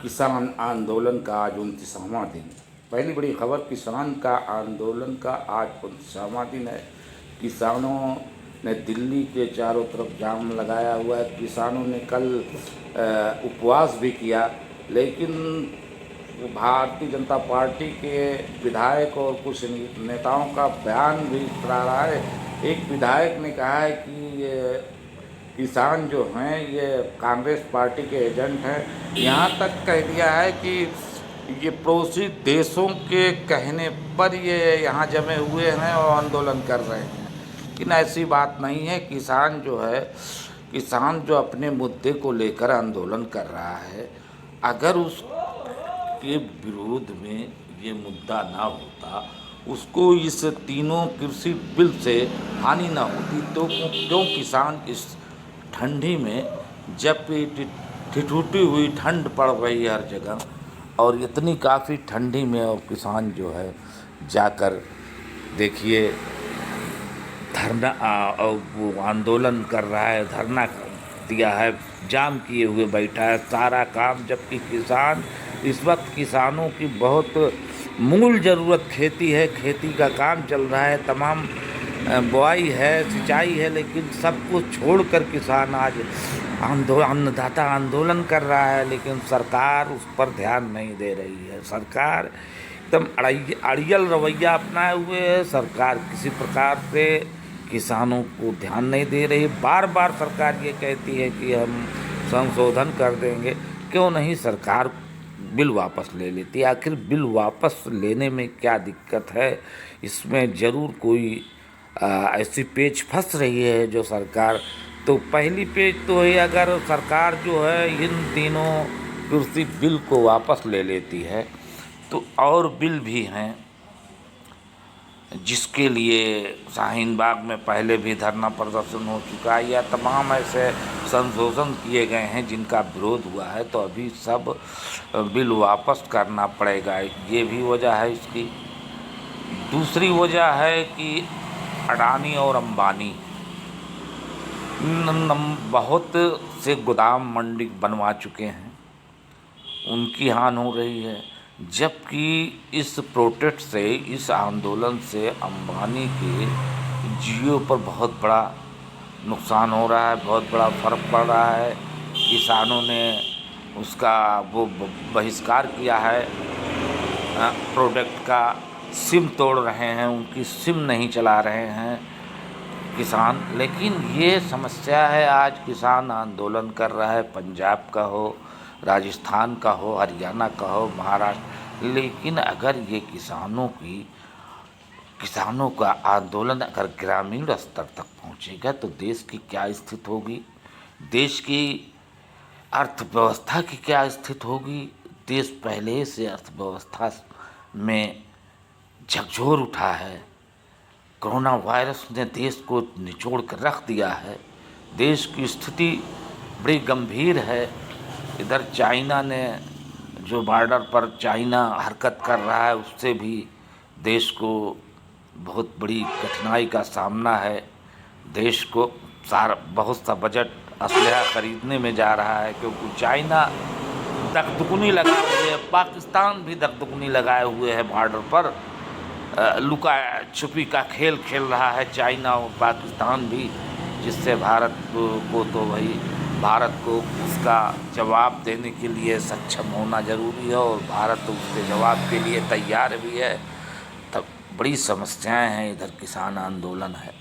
किसान आंदोलन का आज 29वां दिन। पहली बड़ी खबर, किसान का आंदोलन का आज 29वां दिन है। किसानों ने दिल्ली के चारों तरफ जाम लगाया हुआ है। किसानों ने कल उपवास भी किया, लेकिन भारतीय जनता पार्टी के विधायक और कुछ नेताओं का बयान भी आ रहा है। एक विधायक ने कहा है कि ये किसान जो हैं ये कांग्रेस पार्टी के एजेंट हैं। यहाँ तक कह दिया है कि ये पड़ोसी देशों के कहने पर ये यहाँ जमे हुए हैं और आंदोलन कर रहे हैं, लेकिन ऐसी बात नहीं है। किसान जो अपने मुद्दे को लेकर आंदोलन कर रहा है, अगर उसके विरोध में ये मुद्दा ना होता, उसको इस तीनों कृषि बिल से हानि ना होती, तो क्यों किसान इस ठंडी में, जबकि ठिठुती हुई ठंड पड़ रही है हर जगह, और इतनी काफ़ी ठंडी में और किसान जो है जाकर देखिए धरना और वो आंदोलन कर रहा है, धरना दिया है, जाम किए हुए बैठा है सारा काम। जबकि किसान इस वक्त, किसानों की बहुत मूल ज़रूरत खेती है, खेती का काम चल रहा है, तमाम बुआई है, सिंचाई है, लेकिन सब कुछ छोड़कर किसान आज अन्नदाता आंदोलन कर रहा है। लेकिन सरकार उस पर ध्यान नहीं दे रही है। सरकार एकदम अड़ियल रवैया अपनाए हुए है। सरकार किसी प्रकार से किसानों को ध्यान नहीं दे रही। बार बार सरकार ये कहती है कि हम संशोधन कर देंगे, क्यों नहीं सरकार बिल वापस ले लेती है? आखिर बिल वापस लेने में क्या दिक्कत है? इसमें ज़रूर कोई ऐसी पेच फंस रही है जो सरकार, तो पहली पेच तो है, अगर सरकार जो है इन तीनों कृषि बिल को वापस ले लेती है, तो और बिल भी हैं जिसके लिए शाहीन बाग में पहले भी धरना प्रदर्शन हो चुका है, या तमाम ऐसे संशोधन किए गए हैं जिनका विरोध हुआ है, तो अभी सब बिल वापस करना पड़ेगा। ये भी वजह है इसकी। दूसरी वजह है कि अडानी और अंबानी बहुत से गोदाम मंडी बनवा चुके हैं, उनकी हानि हो रही है। जबकि इस प्रोटेस्ट से, इस आंदोलन से अंबानी के जियो पर बहुत बड़ा नुकसान हो रहा है, बहुत बड़ा फर्क पड़ रहा है। किसानों ने उसका वो बहिष्कार किया है प्रोडक्ट का, सिम तोड़ रहे हैं, उनकी सिम नहीं चला रहे हैं किसान। लेकिन ये समस्या है, आज किसान आंदोलन कर रहा है, पंजाब का हो, राजस्थान का हो, हरियाणा का हो, महाराष्ट्र। लेकिन अगर ये किसानों का आंदोलन अगर ग्रामीण स्तर तक पहुंचेगा तो देश की क्या स्थिति होगी, देश की अर्थव्यवस्था की क्या स्थिति होगी। देश पहले से अर्थव्यवस्था में झकझोर उठा है। कोरोना वायरस ने देश को निचोड़ कर रख दिया है। देश की स्थिति बड़ी गंभीर है। इधर चाइना ने, जो बॉर्डर पर चाइना हरकत कर रहा है, उससे भी देश को बहुत बड़ी कठिनाई का सामना है। देश को बहुत सा बजट असलहा खरीदने में जा रहा है, क्योंकि चाइना दगदुगनी लगाए हुए है, पाकिस्तान भी दगदुगनी लगाए हुए है बॉर्डर पर, लुका छुपी का खेल खेल रहा है चाइना और पाकिस्तान भी, जिससे भारत को उसका जवाब देने के लिए सक्षम होना ज़रूरी है, और भारत उसके जवाब के लिए तैयार भी है। तब बड़ी समस्याएं हैं। इधर किसान आंदोलन है।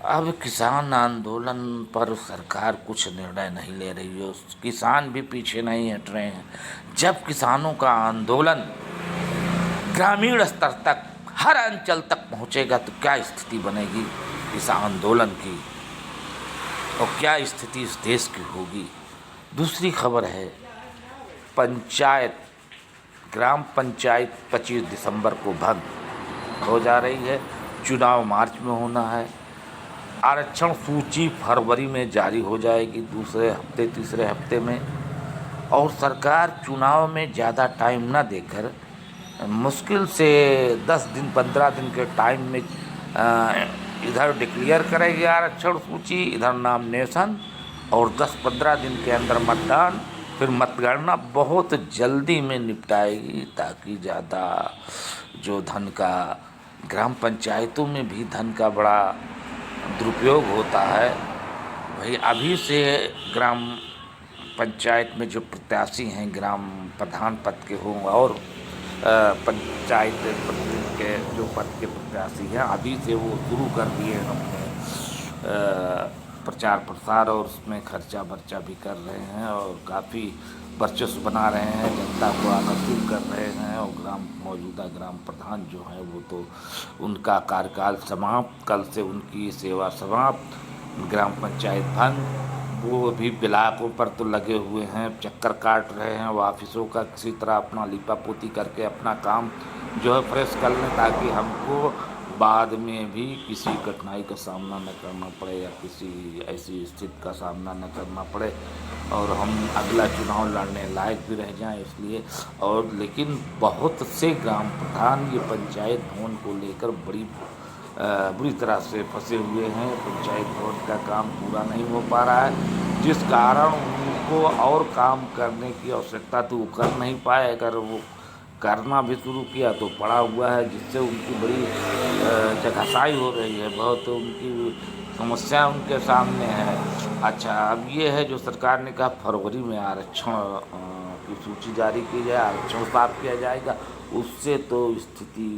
अब किसान आंदोलन पर सरकार कुछ निर्णय नहीं ले रही है, किसान भी पीछे नहीं हट रहे हैं। जब किसानों का आंदोलन ग्रामीण स्तर तक, हर अंचल तक पहुंचेगा, तो क्या स्थिति बनेगी इस आंदोलन की, और क्या स्थिति इस देश की होगी। दूसरी खबर है, ग्राम पंचायत 25 दिसंबर को भंग हो जा रही है। चुनाव मार्च में होना है। आरक्षण सूची फरवरी में जारी हो जाएगी, दूसरे हफ्ते तीसरे हफ्ते में। और सरकार चुनाव में ज़्यादा टाइम ना देकर, मुश्किल से 10 दिन 15 दिन के टाइम में इधर डिक्लेयर करेगी आरक्षण सूची, इधर नॉमिनेशन, और 10-15 दिन के अंदर मतदान, फिर मतगणना बहुत जल्दी में निपटाएगी, ताकि ज़्यादा जो धन का, ग्राम पंचायतों में भी धन का बड़ा दुरुपयोग होता है। वही अभी से ग्राम पंचायत में जो प्रत्याशी हैं, ग्राम प्रधान पद के हों और पंचायत प्रतिनिधि के जो पद के प्रत्याशी हैं, अभी से वो शुरू कर दिए हैं अपने प्रचार प्रसार, और उसमें खर्चा बर्चा भी कर रहे हैं और काफ़ी वर्चस्व बना रहे हैं, जनता को आकर्षित कर रहे हैं। और मौजूदा ग्राम प्रधान जो हैं वो तो उनका कार्यकाल समाप्त, कल से उनकी सेवा समाप्त, ग्राम पंचायत भंग। वो भी ब्लाकों पर तो लगे हुए हैं, चक्कर काट रहे हैं, वो ऑफिसों का किसी तरह अपना लिपापोती करके अपना काम जो है फ्रेश कर लें, ताकि हमको बाद में भी किसी कठिनाई का सामना न करना पड़े या किसी ऐसी स्थिति का सामना न करना पड़े, और हम अगला चुनाव लड़ने लायक भी रह जाएं इसलिए। और लेकिन बहुत से ग्राम प्रधान ये पंचायत भवन को लेकर बुरी तरह से फंसे हुए हैं। पंचायत भवन का काम पूरा नहीं हो पा रहा है, जिस कारण उनको और काम करने की आवश्यकता तो वो कर नहीं पाए। अगर वो करना भी शुरू किया तो पड़ा हुआ है, जिससे उनकी बड़ी चकासाई हो रही है, बहुत उनकी समस्या उनके सामने है। अच्छा, अब ये है जो सरकार ने कहा फरवरी में आरक्षण की सूची जारी की जाए, आरक्षण साफ किया जाएगा, उससे तो स्थिति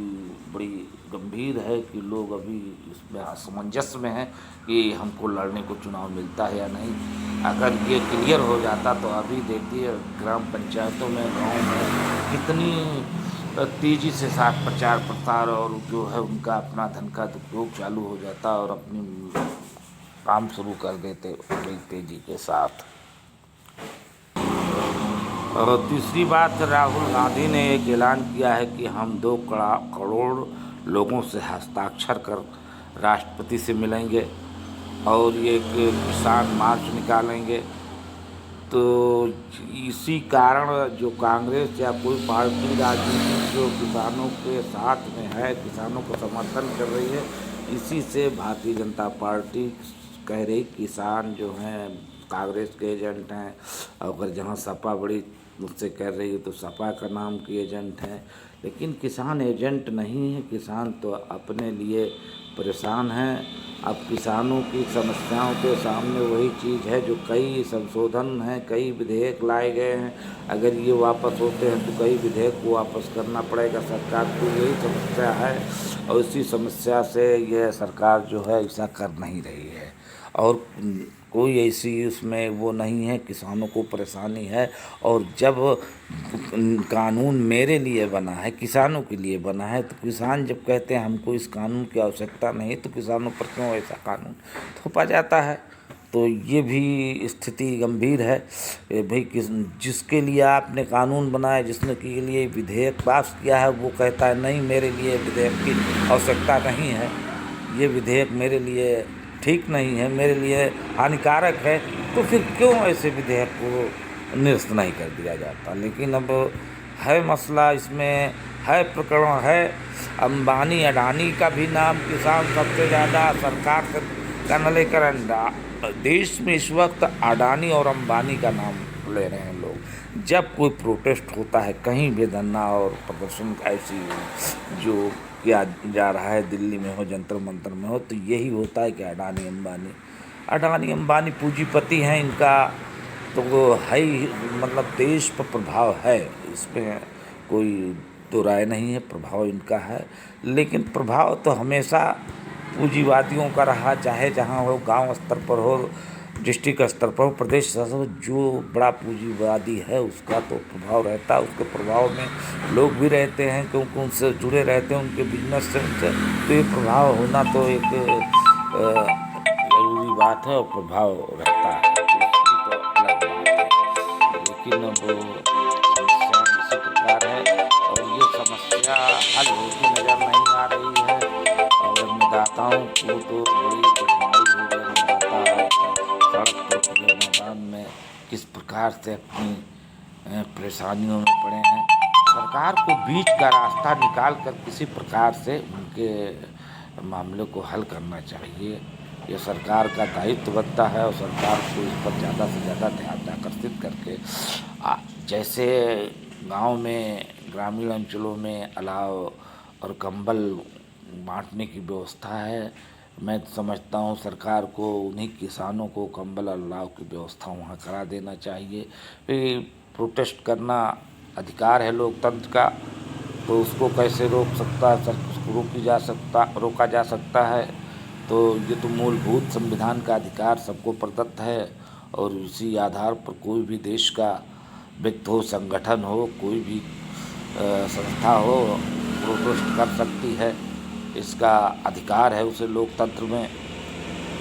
बड़ी गंभीर है कि लोग अभी इसमें असमंजस में हैं कि हमको लड़ने को चुनाव मिलता है या नहीं। अगर ये क्लियर हो जाता तो अभी देखिए ग्राम पंचायतों में, गाँव में कितनी तेज़ी से साथ प्रचार प्रसार और जो है उनका अपना धन का दुरुपयोग चालू हो जाता और अपनी काम शुरू कर देते बड़ी तेज़ी के साथ। और तीसरी बात, राहुल गांधी ने एक ऐलान किया है कि हम 2 करोड़ लोगों से हस्ताक्षर कर राष्ट्रपति से मिलेंगे और ये एक किसान मार्च निकालेंगे। तो इसी कारण जो कांग्रेस या कोई पार्टी राजनीति जो किसानों के साथ में है, किसानों को समर्थन कर रही है, इसी से भारतीय जनता पार्टी कह रही किसान जो हैं कांग्रेस के एजेंट हैं। अगर जहाँ सपा बड़ी मुझसे कह रही है तो सपा का नाम की एजेंट हैं, लेकिन किसान एजेंट नहीं है। किसान तो अपने लिए परेशान हैं। अब किसानों की समस्याओं के सामने वही चीज़ है जो कई संशोधन हैं, कई विधेयक लाए गए हैं, अगर ये वापस होते हैं तो कई विधेयक को वापस करना पड़ेगा सरकार को, यही समस्या है। और इसी समस्या से यह सरकार जो है ऐसा कर नहीं रही है, और कोई ऐसी उसमें वो नहीं है, किसानों को परेशानी है। और जब कानून मेरे लिए बना है, किसानों के लिए बना है, तो किसान जब कहते हैं हमको इस कानून की आवश्यकता नहीं, तो किसानों पर क्यों ऐसा कानून थोपा जाता है। तो ये भी स्थिति गंभीर है भाई। जिसके लिए आपने कानून बनाया, जिसने के लिए विधेयक पास किया है, वो कहता है नहीं मेरे लिए विधेयक की आवश्यकता नहीं है, ये विधेयक मेरे लिए ठीक नहीं है, मेरे लिए हानिकारक है, तो फिर क्यों ऐसे विधेयक को निरस्त नहीं कर दिया जाता। लेकिन अब है मसला, इसमें है प्रकरण है, अंबानी अडानी का भी नाम किसान सबसे ज़्यादा सरकार का न लेकर देश में इस वक्त अडानी और अंबानी का नाम ले रहे हैं लोग। जब कोई प्रोटेस्ट होता है, कहीं भी धरना और प्रदर्शन ऐसी जो किया जा रहा है, दिल्ली में हो, जंतर मंतर में हो, तो यही होता है कि अडानी अंबानी पूंजीपति हैं, इनका तो वो है ही, मतलब देश पर प्रभाव है, इसमें कोई दो राय नहीं है, प्रभाव इनका है। लेकिन प्रभाव तो हमेशा पूंजीवादियों का रहा, चाहे जहाँ हो, गांव स्तर पर हो, डिस्ट्रिक्ट स्तर पर हो, प्रदेश स्तर पर, जो बड़ा पूंजीवादी है उसका तो प्रभाव रहता है। उसके प्रभाव में लोग भी रहते हैं, क्योंकि उनसे जुड़े रहते हैं, उनके बिजनेस से उनसे, तो ये प्रभाव होना तो एक ज़रूरी बात है और प्रभाव रहता है, इसकी तो अलग बात है। लेकिन अब समस्या इसी प्रकार है और ये समस्या हल होती नज़र नहीं आ रही है। और मतदाताओं को तो बड़ी कठिनाई हो रही है। मतदाता सड़क पर खुले मैदान में किस प्रकार से अपनी परेशानियों में पड़े हैं। सरकार को बीच का रास्ता निकाल कर किसी प्रकार से उनके मामले को हल करना चाहिए। ये सरकार का दायित्व बनता है और सरकार को इस पर ज़्यादा से ज़्यादा ध्यान आकर्षित करके जैसे गांव में ग्रामीण अंचलों में अलाव और कंबल बांटने की व्यवस्था है, मैं समझता हूँ सरकार को उन्हीं किसानों को कंबल और अलाव की व्यवस्था वहाँ करा देना चाहिए। प्रोटेस्ट करना अधिकार है लोकतंत्र का, तो उसको कैसे रोक सकता है उसको रोका जा सकता है। तो ये तो मूलभूत संविधान का अधिकार सबको प्रदत्त है, और उसी आधार पर कोई भी देश का व्यक्ति हो, संगठन हो, कोई भी संस्था हो, प्रोटेस्ट कर सकती है। इसका अधिकार है उसे लोकतंत्र में।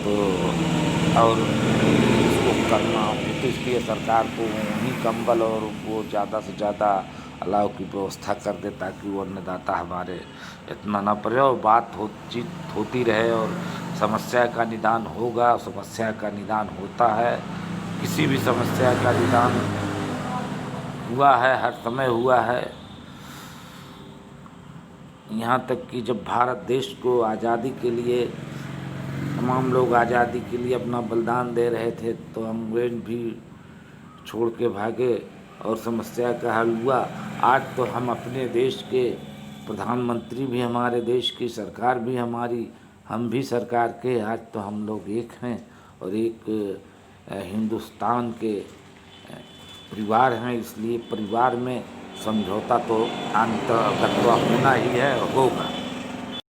तो और इसको करना तो इसलिए सरकार को उन्हीं कंबल और वो ज़्यादा से ज़्यादा अलाव की व्यवस्था कर दे, ताकि वो अन्नदाता हमारे इतना ना पड़े और बातचीत होती रहे और समस्या का निदान होगा। समस्या का निदान होता है, किसी भी समस्या का निदान हुआ है, हर समय हुआ है। यहाँ तक कि जब भारत देश को आज़ादी के लिए तमाम लोग आज़ादी के लिए अपना बलिदान दे रहे थे, तो अंग्रेज भी छोड़ के भागे और समस्या का हल हुआ। आज तो हम अपने देश के प्रधानमंत्री भी हमारे देश की, सरकार भी हमारी, हम भी सरकार के, आज तो हम लोग एक हैं और एक हिंदुस्तान के परिवार हैं। इसलिए परिवार में समझौता तो अंतर्गत होना ही है, होगा।